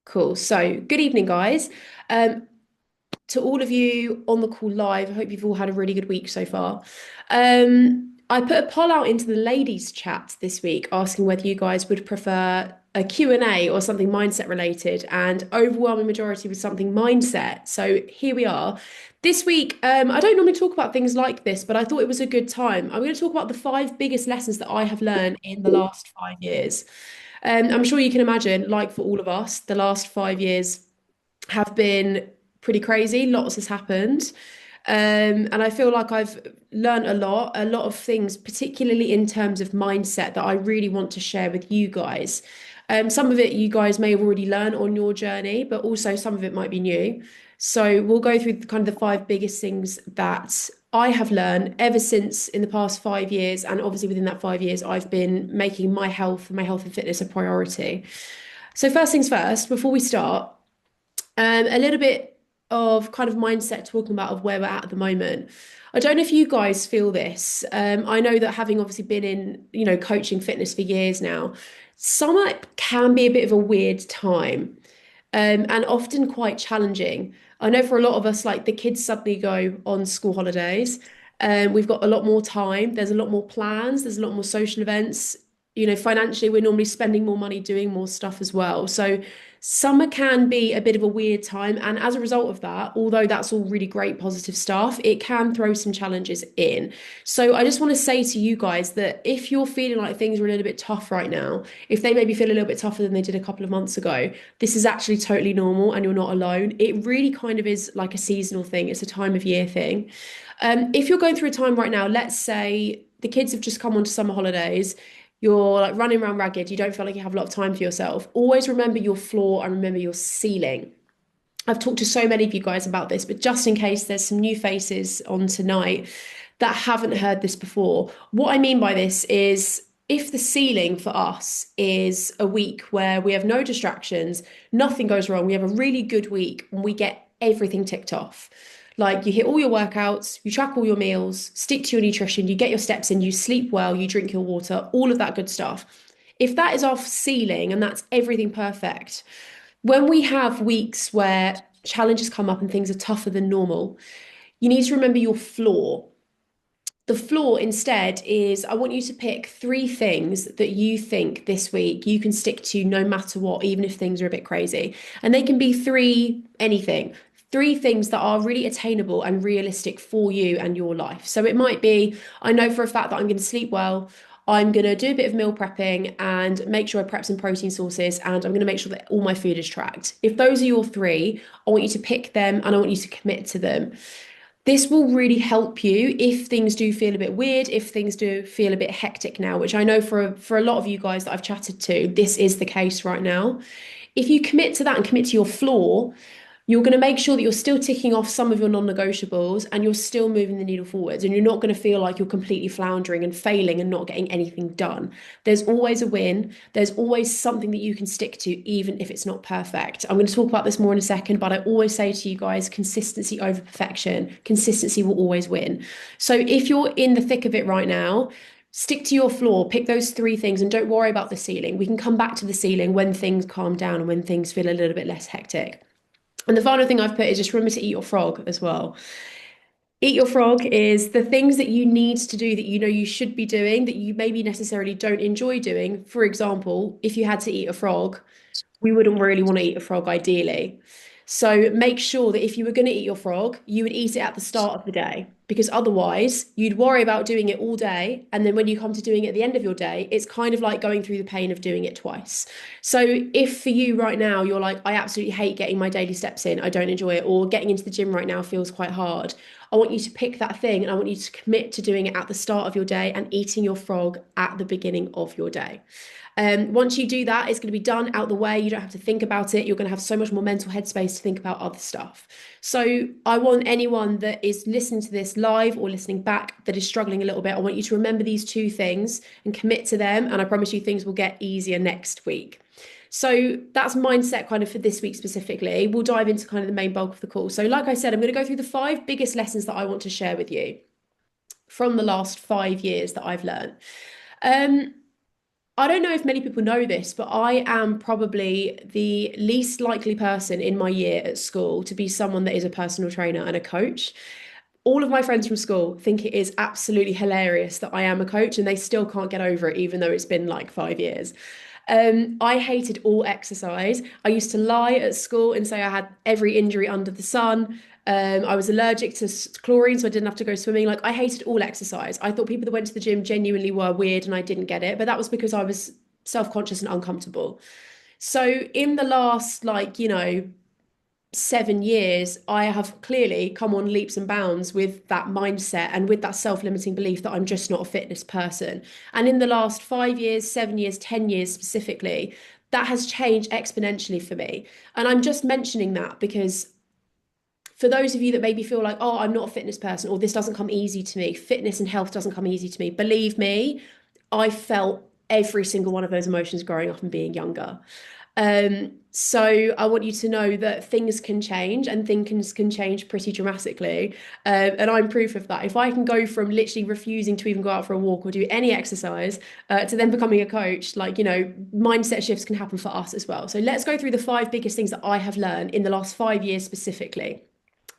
Cool. So, good evening, guys. Um, to all of you on the call live, I hope you've all had a really good week so far. I put a poll out into the ladies' chat this week asking whether you guys would prefer a Q&A or something mindset related, and overwhelming majority was something mindset. So here we are. This week, I don't normally talk about things like this, but I thought it was a good time. I'm going to talk about the five biggest lessons that I have learned in the last 5 years. I'm sure you can imagine, like for all of us, the last 5 years have been pretty crazy. Lots has happened. And I feel like I've learned a lot of things, particularly in terms of mindset, that I really want to share with you guys. Some of it you guys may have already learned on your journey, but also some of it might be new. So we'll go through kind of the five biggest things that I have learned ever since in the past 5 years. And obviously within that 5 years, I've been making my health and fitness a priority. So first things first, before we start, a little bit of kind of mindset talking about of where we're at the moment. I don't know if you guys feel this. I know that having obviously been in, coaching fitness for years now, summer can be a bit of a weird time, and often quite challenging. I know for a lot of us, like the kids suddenly go on school holidays. We've got a lot more time. There's a lot more plans. There's a lot more social events. Financially, we're normally spending more money doing more stuff as well. So summer can be a bit of a weird time. And as a result of that, although that's all really great positive stuff, it can throw some challenges in. So I just want to say to you guys that if you're feeling like things are a little bit tough right now, if they maybe feel a little bit tougher than they did a couple of months ago, this is actually totally normal and you're not alone. It really kind of is like a seasonal thing, it's a time of year thing. If you're going through a time right now, let's say the kids have just come onto summer holidays, you're like running around ragged, you don't feel like you have a lot of time for yourself. Always remember your floor and remember your ceiling. I've talked to so many of you guys about this, but just in case there's some new faces on tonight that haven't heard this before, what I mean by this is if the ceiling for us is a week where we have no distractions, nothing goes wrong, we have a really good week, and we get everything ticked off. Like you hit all your workouts, you track all your meals, stick to your nutrition, you get your steps in, you sleep well, you drink your water, all of that good stuff. If that is our ceiling and that's everything perfect, when we have weeks where challenges come up and things are tougher than normal, you need to remember your floor. The floor instead is I want you to pick three things that you think this week you can stick to no matter what, even if things are a bit crazy. And they can be three things that are really attainable and realistic for you and your life. So it might be, I know for a fact that I'm going to sleep well. I'm going to do a bit of meal prepping and make sure I prep some protein sources, and I'm going to make sure that all my food is tracked. If those are your three, I want you to pick them and I want you to commit to them. This will really help you if things do feel a bit weird, if things do feel a bit hectic now, which I know for a lot of you guys that I've chatted to, this is the case right now. If you commit to that and commit to your floor, you're going to make sure that you're still ticking off some of your non-negotiables and you're still moving the needle forwards, and you're not going to feel like you're completely floundering and failing and not getting anything done. There's always a win. There's always something that you can stick to, even if it's not perfect. I'm going to talk about this more in a second, but I always say to you guys, consistency over perfection. Consistency will always win. So if you're in the thick of it right now, stick to your floor, pick those three things, and don't worry about the ceiling. We can come back to the ceiling when things calm down and when things feel a little bit less hectic. And the final thing I've put is just remember to eat your frog as well. Eat your frog is the things that you need to do that you know you should be doing that you maybe necessarily don't enjoy doing. For example, if you had to eat a frog, we wouldn't really want to eat a frog ideally. So make sure that if you were going to eat your frog, you would eat it at the start of the day, because otherwise you'd worry about doing it all day. And then when you come to doing it at the end of your day, it's kind of like going through the pain of doing it twice. So if for you right now, you're like, I absolutely hate getting my daily steps in, I don't enjoy it, or getting into the gym right now feels quite hard, I want you to pick that thing and I want you to commit to doing it at the start of your day and eating your frog at the beginning of your day. Once you do that, it's going to be done out the way. You don't have to think about it. You're going to have so much more mental headspace to think about other stuff. So I want anyone that is listening to this live or listening back that is struggling a little bit, I want you to remember these two things and commit to them. And I promise you things will get easier next week. So that's mindset kind of for this week specifically. We'll dive into kind of the main bulk of the call. So like I said, I'm going to go through the five biggest lessons that I want to share with you from the last 5 years that I've learned. Um, I don't know if many people know this, but I am probably the least likely person in my year at school to be someone that is a personal trainer and a coach. All of my friends from school think it is absolutely hilarious that I am a coach, and they still can't get over it, even though it's been like 5 years. I hated all exercise. I used to lie at school and say I had every injury under the sun. I was allergic to chlorine, so I didn't have to go swimming. Like, I hated all exercise. I thought people that went to the gym genuinely were weird, and I didn't get it. But that was because I was self-conscious and uncomfortable. So in the last, 7 years, I have clearly come on leaps and bounds with that mindset and with that self-limiting belief that I'm just not a fitness person. And in the last 5 years, 7 years, 10 years specifically, that has changed exponentially for me. And I'm just mentioning that because for those of you that maybe feel like, oh, I'm not a fitness person, or this doesn't come easy to me, fitness and health doesn't come easy to me, believe me, I felt every single one of those emotions growing up and being younger. So I want you to know that things can change and things can change pretty dramatically. And I'm proof of that. If I can go from literally refusing to even go out for a walk or do any exercise to then becoming a coach, mindset shifts can happen for us as well. So let's go through the five biggest things that I have learned in the last 5 years specifically.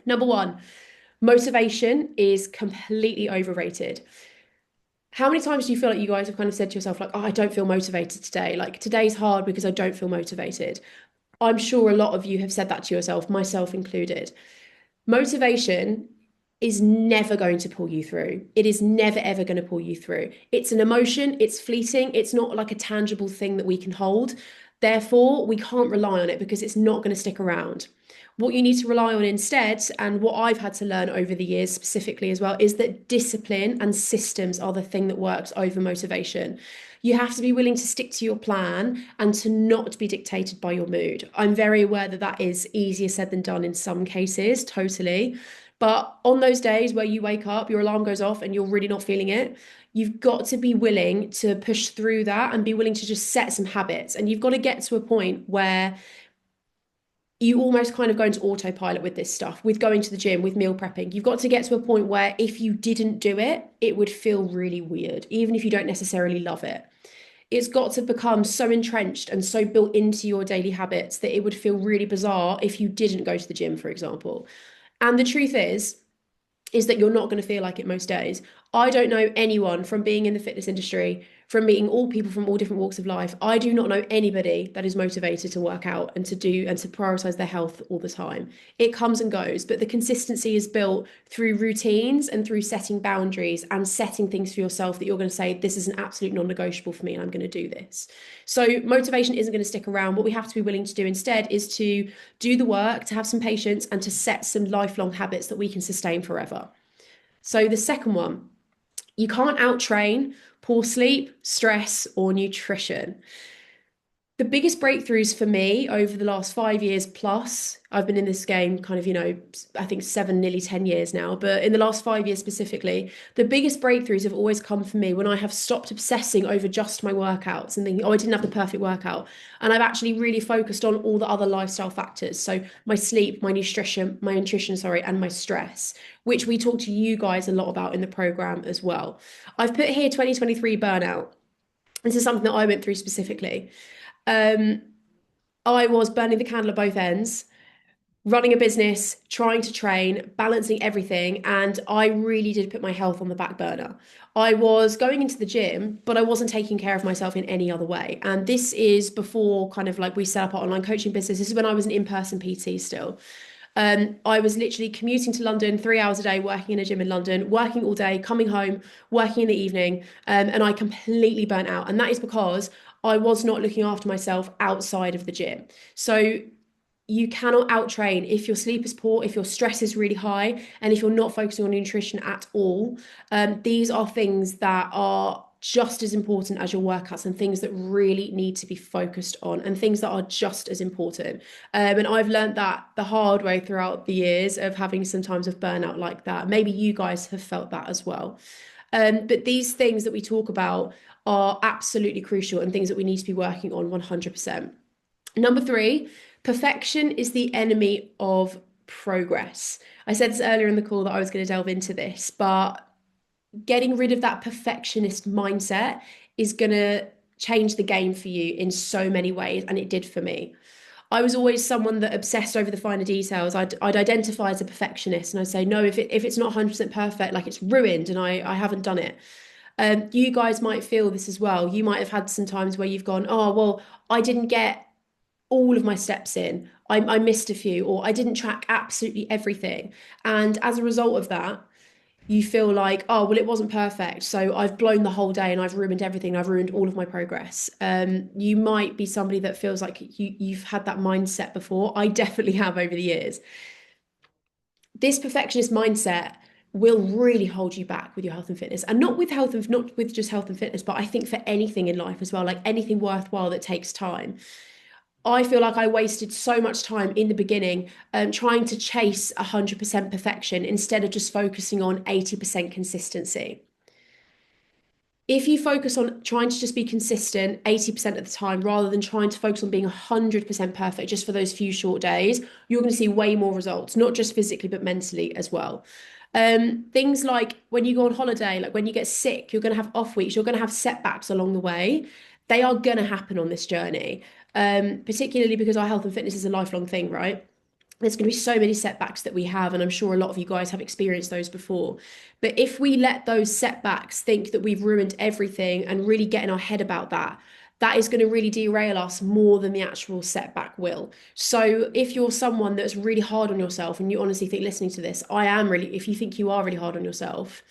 Number one, motivation is completely overrated. How many times do you feel like you guys have kind of said to yourself, like, oh, I don't feel motivated today? Like, today's hard because I don't feel motivated. I'm sure a lot of you have said that to yourself, myself included. Motivation is never going to pull you through. It is never, ever going to pull you through. It's an emotion, it's fleeting, it's not like a tangible thing that we can hold. Therefore, we can't rely on it because it's not going to stick around. What you need to rely on instead, and what I've had to learn over the years specifically as well, is that discipline and systems are the thing that works over motivation. You have to be willing to stick to your plan and to not be dictated by your mood. I'm very aware that that is easier said than done in some cases, totally. But on those days where you wake up, your alarm goes off, and you're really not feeling it, you've got to be willing to push through that and be willing to just set some habits. And you've got to get to a point where you almost kind of go into autopilot with this stuff, with going to the gym, with meal prepping. You've got to get to a point where if you didn't do it, it would feel really weird, even if you don't necessarily love it. It's got to become so entrenched and so built into your daily habits that it would feel really bizarre if you didn't go to the gym, for example. And the truth is that you're not going to feel like it most days. I don't know anyone from being in the fitness industry, from meeting all people from all different walks of life. I do not know anybody that is motivated to work out and to do and to prioritize their health all the time. It comes and goes, but the consistency is built through routines and through setting boundaries and setting things for yourself that you're going to say, this is an absolute non-negotiable for me and I'm going to do this. So motivation isn't going to stick around. What we have to be willing to do instead is to do the work, to have some patience, and to set some lifelong habits that we can sustain forever. So the second one, you can't out-train poor sleep, stress, or nutrition. The biggest breakthroughs for me over the last 5 years plus, I've been in this game kind of, I think 7, nearly 10 years now, but in the last 5 years specifically, the biggest breakthroughs have always come for me when I have stopped obsessing over just my workouts and thinking, oh, I didn't have the perfect workout. And I've actually really focused on all the other lifestyle factors. So my sleep, my nutrition, sorry, and my stress, which we talk to you guys a lot about in the program as well. I've put here 2023 burnout. This is something that I went through specifically. Um, I was burning the candle at both ends, running a business, trying to train, balancing everything, and I really did put my health on the back burner. I was going into the gym, but I wasn't taking care of myself in any other way. And this is before kind of like we set up our online coaching business. This is when I was an in-person PT still. I was literally commuting to London 3 hours a day, working in a gym in London, working all day, coming home, working in the evening, and I completely burnt out. And that is because I was not looking after myself outside of the gym. So you cannot out-train if your sleep is poor, if your stress is really high, and if you're not focusing on nutrition at all. These are things that are just as important as your workouts and things that really need to be focused on and things that are just as important. And I've learned that the hard way throughout the years of having some times of burnout like that. Maybe you guys have felt that as well. But these things that we talk about are absolutely crucial and things that we need to be working on 100%. Number three, perfection is the enemy of progress. I said this earlier in the call that I was going to delve into this, but getting rid of that perfectionist mindset is going to change the game for you in so many ways, and it did for me. I was always someone that obsessed over the finer details. I'd identify as a perfectionist and I'd say, no, if it's not 100% perfect, like it's ruined and I haven't done it. You guys might feel this as well. You might have had some times where you've gone, oh, well, I didn't get all of my steps in. I missed a few, or I didn't track absolutely everything. And as a result of that, you feel like, oh, well, it wasn't perfect. So I've blown the whole day and I've ruined everything. I've ruined all of my progress. You might be somebody that feels like you've had that mindset before. I definitely have over the years. This perfectionist mindset will really hold you back with your health and fitness, and not with health and not with just health and fitness, but I think for anything in life as well, like anything worthwhile that takes time. I feel like I wasted so much time in the beginning trying to chase 100% perfection instead of just focusing on 80% consistency. If you focus on trying to just be consistent 80% of the time rather than trying to focus on being 100% perfect just for those few short days, you're going to see way more results, not just physically, but mentally as well. Things like when you go on holiday, like when you get sick, you're going to have off weeks, you're going to have setbacks along the way. They are going to happen on this journey, particularly because our health and fitness is a lifelong thing, right? There's going to be so many setbacks that we have, and I'm sure a lot of you guys have experienced those before. But if we let those setbacks think that we've ruined everything and really get in our head about that, that is going to really derail us more than the actual setback will. So if you're someone that's really hard on yourself and you honestly think listening to this, I am really, if you think you are really hard on yourself,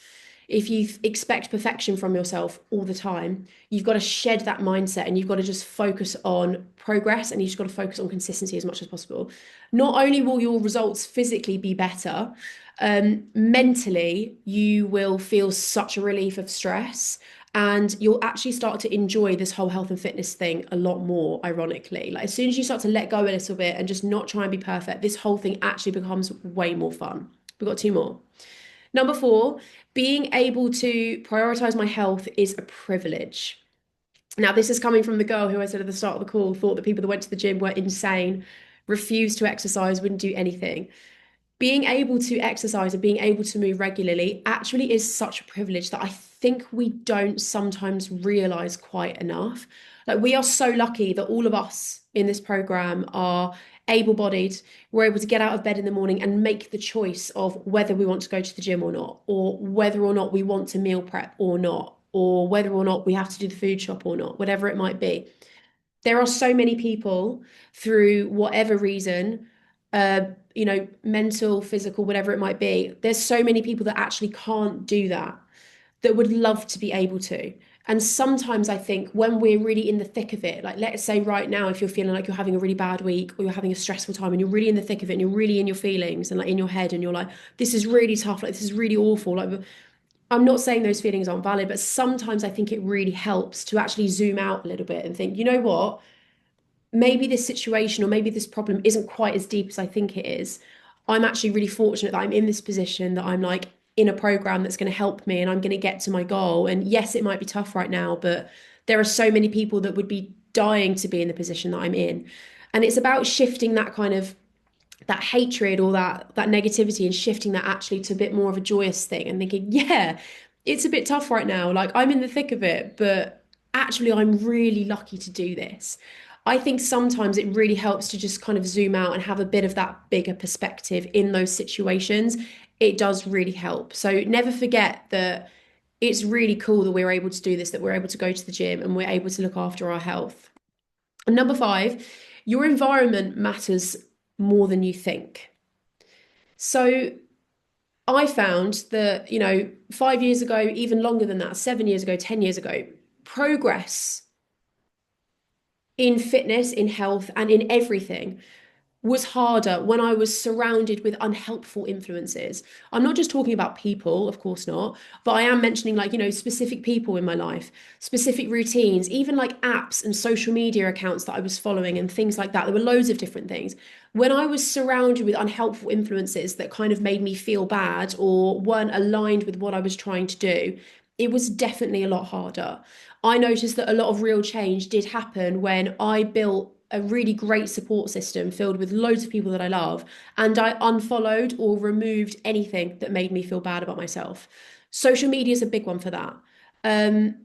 if you expect perfection from yourself all the time, you've got to shed that mindset and you've got to just focus on progress and you've just got to focus on consistency as much as possible. Not only will your results physically be better, mentally, you will feel such a relief of stress and you'll actually start to enjoy this whole health and fitness thing a lot more, ironically. Like as soon as you start to let go a little bit and just not try and be perfect, this whole thing actually becomes way more fun. We've got two more. Number four, being able to prioritize my health is a privilege. Now, this is coming from the girl who I said at the start of the call thought that people that went to the gym were insane, refused to exercise, wouldn't do anything. Being able to exercise and being able to move regularly actually is such a privilege that I think we don't sometimes realize quite enough. Like, we are so lucky that all of us in this program are able-bodied. We're able to get out of bed in the morning and make the choice of whether we want to go to the gym or not, or whether or not we want to meal prep or not, or whether or not we have to do the food shop or not, whatever it might be. There are so many people through whatever reason, mental, physical, whatever it might be. There's so many people that actually can't do that, that would love to be able to. And sometimes I think when we're really in the thick of it, like let's say right now, if you're feeling like you're having a really bad week or you're having a stressful time and you're really in the thick of it and you're really in your feelings and like in your head and you're like, this is really tough, like this is really awful. Like I'm not saying those feelings aren't valid, but sometimes I think it really helps to actually zoom out a little bit and think, you know what? Maybe this situation or maybe this problem isn't quite as deep as I think it is. I'm actually really fortunate that I'm in this position, that I'm like in a program that's going to help me and I'm going to get to my goal. And yes, it might be tough right now, but there are so many people that would be dying to be in the position that I'm in. And it's about shifting that kind of that hatred or that negativity and shifting that actually to a bit more of a joyous thing and thinking, yeah, it's a bit tough right now. Like I'm in the thick of it, but actually I'm really lucky to do this. I think sometimes it really helps to just kind of zoom out and have a bit of that bigger perspective in those situations. It does really help. So never forget that it's really cool that we're able to do this, that we're able to go to the gym and we're able to look after our health. And number five, your environment matters more than you think. So I found that, 5 years ago, even longer than that, 7 years ago, 10 years ago, progress in fitness, in health, and in everything was harder when I was surrounded with unhelpful influences. I'm not just talking about people, of course not, but I am mentioning like, specific people in my life, specific routines, even like apps and social media accounts that I was following and things like that. There were loads of different things. When I was surrounded with unhelpful influences that kind of made me feel bad or weren't aligned with what I was trying to do, it was definitely a lot harder. I noticed that a lot of real change did happen when I built a really great support system filled with loads of people that I love, and I unfollowed or removed anything that made me feel bad about myself. Social media is a big one for that. Um,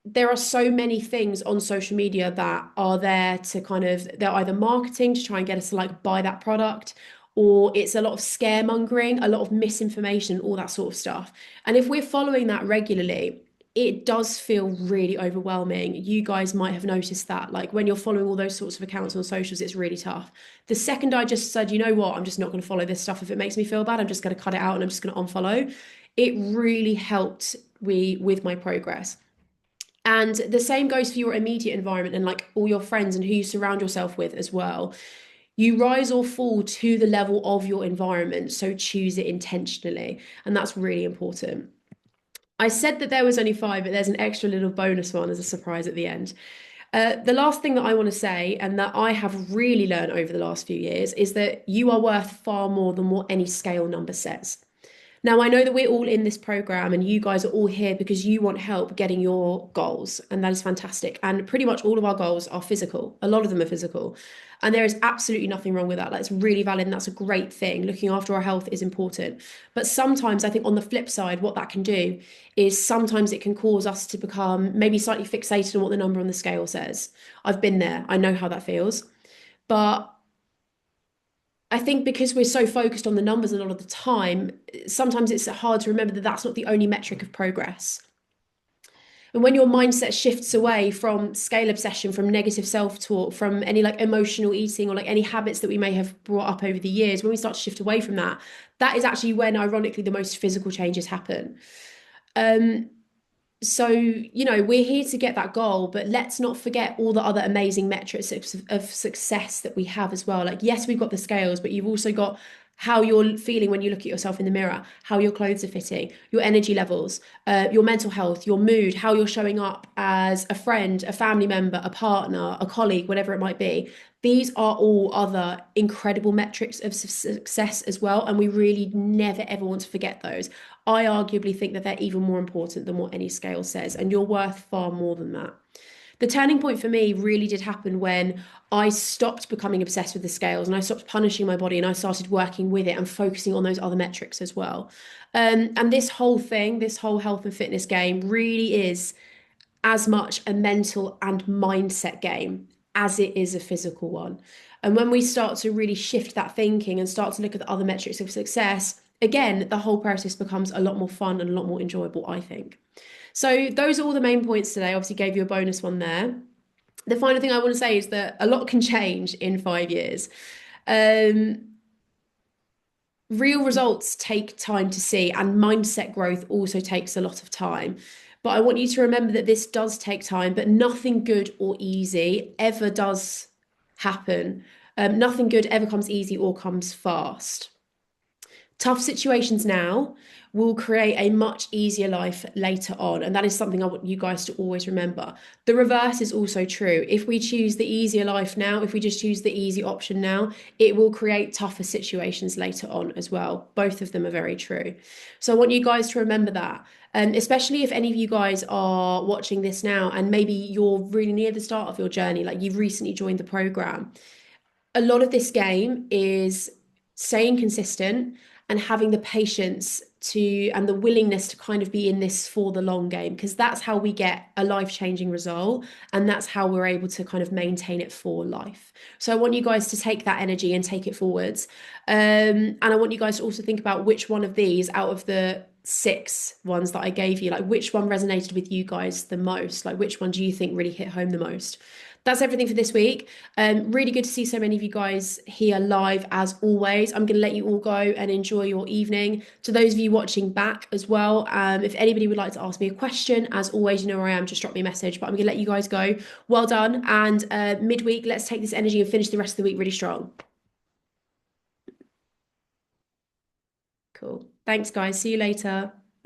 there are so many things on social media that are there to kind of, they're either marketing to try and get us to like buy that product, or it's a lot of scaremongering, a lot of misinformation, all that sort of stuff. And if we're following that regularly, it does feel really overwhelming. You guys might have noticed that, like when you're following all those sorts of accounts on socials, it's really tough. The second I just said, you know what, I'm just not going to follow this stuff. If it makes me feel bad, I'm just going to cut it out and I'm just going to unfollow. It really helped me with my progress. And the same goes for your immediate environment and like all your friends and who you surround yourself with as well. You rise or fall to the level of your environment, so choose it intentionally. And that's really important. I said that there was only five, but there's an extra little bonus one as a surprise at the end. The last thing that I want to say, and that I have really learned over the last few years, is that you are worth far more than what any scale number says. Now, I know that we're all in this program and you guys are all here because you want help getting your goals, and that is fantastic. And pretty much all of our goals are physical. A lot of them are physical. And there is absolutely nothing wrong with that. That's really valid and that's a great thing. Looking after our health is important. But sometimes I think on the flip side, what that can do is sometimes it can cause us to become maybe slightly fixated on what the number on the scale says. I've been there. I know how that feels. But I think because we're so focused on the numbers a lot of the time, sometimes it's hard to remember that that's not the only metric of progress. And when your mindset shifts away from scale obsession, from negative self-talk, from any like emotional eating or like any habits that we may have brought up over the years, when we start to shift away from that, that is actually when, ironically, the most physical changes happen. Um, so, we're here to get that goal, but let's not forget all the other amazing metrics of success that we have as well. Like, yes, we've got the scales, but you've also got how you're feeling when you look at yourself in the mirror, how your clothes are fitting, your energy levels, your mental health, your mood, how you're showing up as a friend, a family member, a partner, a colleague, whatever it might be. These are all other incredible metrics of success as well. And we really never ever want to forget those. I arguably think that they're even more important than what any scale says, and you're worth far more than that. The turning point for me really did happen when I stopped becoming obsessed with the scales and I stopped punishing my body and I started working with it and focusing on those other metrics as well. And this whole thing, this whole health and fitness game really is as much a mental and mindset game as it is a physical one. And when we start to really shift that thinking and start to look at the other metrics of success, again, the whole process becomes a lot more fun and a lot more enjoyable, I think. So those are all the main points today. Obviously, gave you a bonus one there. The final thing I want to say is that a lot can change in 5 years. Um, Real results take time to see, and mindset growth also takes a lot of time. But I want you to remember that this does take time, but nothing good or easy ever does happen. Nothing good ever comes easy or comes fast. Tough situations now will create a much easier life later on. And that is something I want you guys to always remember. The reverse is also true. If we choose the easier life now, if we just choose the easy option now, it will create tougher situations later on as well. Both of them are very true. So I want you guys to remember that. Especially if any of you guys are watching this now and maybe you're really near the start of your journey, like you've recently joined the program. A lot of this game is staying consistent and having the patience to and the willingness to kind of be in this for the long game, because that's how we get a life-changing result and that's how we're able to kind of maintain it for life. So I want you guys to take that energy and take it forwards. And I want you guys to also think about which one of these out of the six ones that I gave you, like which one resonated with you guys the most? Like which one do you think really hit home the most? That's everything for this week. Really good to see so many of you guys here live as always. I'm going to let you all go and enjoy your evening. To those of you watching back as well, if anybody would like to ask me a question, as always, you know where I am, just drop me a message. But I'm going to let you guys go. Well done. And midweek, let's take this energy and finish the rest of the week really strong. Cool. Thanks, guys. See you later.